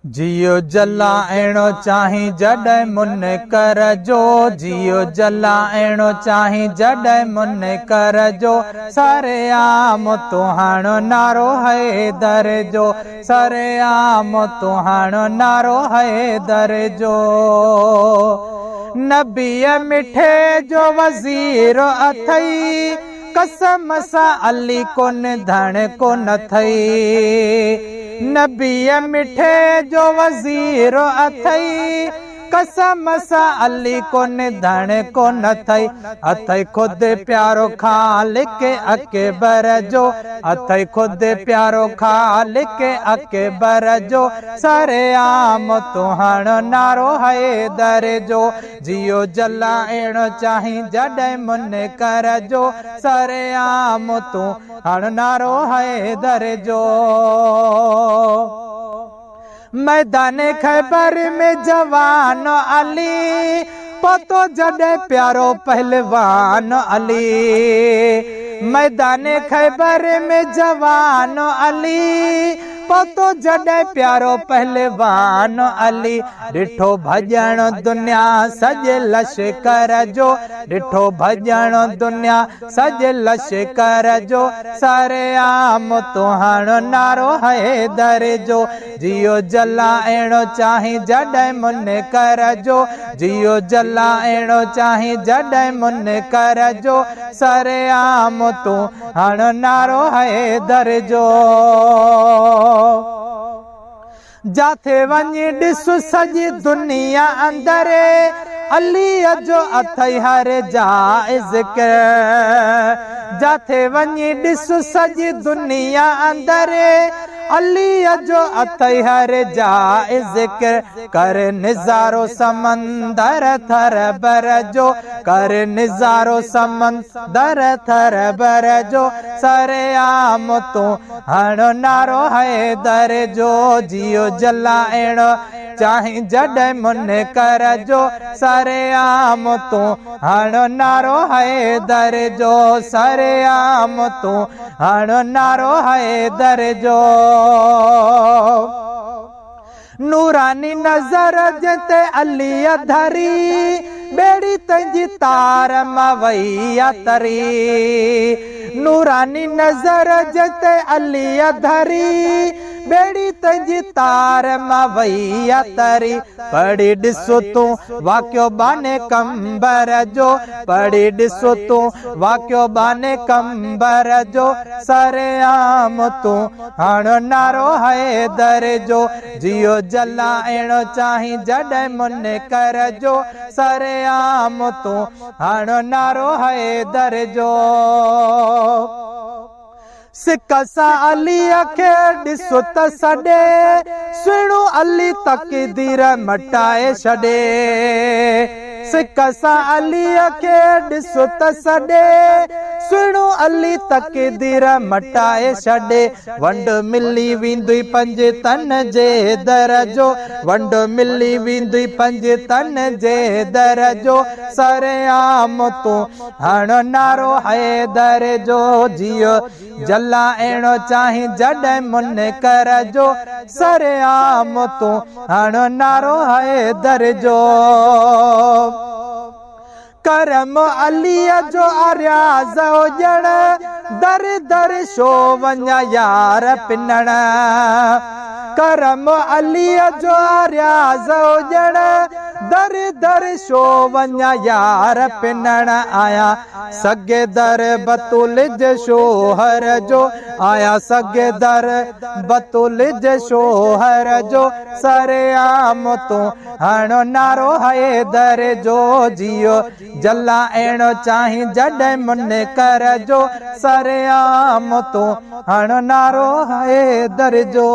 जियो जलाइणो चाही जॾहिं मुन कर जो, जियो जलाइणो चाही जॾहिं मुन कर जो, सरेआम तुहाणो नारो हैदर जो, सरेआम तुहाणो नारो हैदर जो। नबीअ मिठे जो वज़ीर अथई, कसम सां अली कोन धण कोन थई। नबीअ मिठे जो वज़ीर अथई, कसम सां अली कोन धण कोन थई। अथई खुद प्यारो खालिक अकबर जो, अथई खुद प्यारो खालिक अकबर जो, सरेआम तुहाणो नारो हैदर जो। जियो जलाइणो चाही जॾहिं मुन कर जो, सरेआम तुहाणो नारो हैदर जो। मैदान खैबर में जवान अली, पतो जॾहिं प्यारो पहलवान अली। मैदान खैबर में जवान अली, पतो जॾहिं प्यारो पहलवान अली। ॾिठो भॼण दुनिया सॼे लश्कर जो, ॾिठो भॼण दुनिया सॼे लश्कर जो, सरेआम तुहाणो नारो हैदर जो। जियो जलाइणो चाही जॾहिं मुन कर जो, जियो जलाइणो चाही जॾहिं मुन कर जो, सरेआम तुहाणो नारो हैदर जो। जाथे वञी ॾिस सॼी दुनिया अंदरि, अलीअ जो अथई हर जाइज़ कर। जाथे वञी ॾिस सॼी दुनिया अंदरि, अलीअ जो अथई हर जाइज़ कर। निज़ारो समंदर थर बर जो, कर निज़ारो समंदर थर बर जो, सरेआम तुहाणो नारो हैदर जो। जियो जलाइणो चाही जॾहिं मुन कर जो, सरेआम तुहाणो नारो हैदर जो, सरेआम तुहाणो नारो हैदर जो। नूरानी नज़र जिते अलीअ धरी, बेड़ी तुंहिंजी तार मां वई तरी। नूरानी नज़र जिते अलीअ धरी, बेड़ी तुंहिंजी तार मां वई तरी। पढ़ी ॾिसो तूं वाक़ियो बाने कंबर जो, पढ़ी ॾिसो तूं वाक़ियो बाने कंबर जो, सरेआम तुहाणो नारो हैदर जो। जियो जलाइणो चाही जॾहिं मुन कर जो, सरेआम तुहाणो नारो हैदर जो। सिक सां अलीअ खे ॾिसो त सॾे, सुहिणो अली तक़दीर मटाए छॾे। सिक सां अलीअ खे ॾिसो त सॾे, सुहिणो अली तक़दीर मटाए छॾे। वंड मिली वेंदी पंज तन जे दर जो, वंड मिली वेंदी पंज तन जे दर जो, सरेआम तुहाणो नारो हैदर जो। जियो जलाइणो चाही जॾहिं मुन कर जो, सरेआम तुहाणो नारो हैदर जो। करम अलीअ जो अर्याज़ हुजण, दर दर शो वञा यार पिनण। करम अलीअ जो अर्याज़ हुजण, दर दर शो वञा यार पिनण। आया सगे दर बतूल जे शोहर जो, आया सगे दर बतूल जे शोहर जो, सरेआम तुहाणो नारो हैदर जो। जियो जलाइणो चाही जॾहिं मुन कर जो, सरेआम तुहाणो नारो हैदर जो।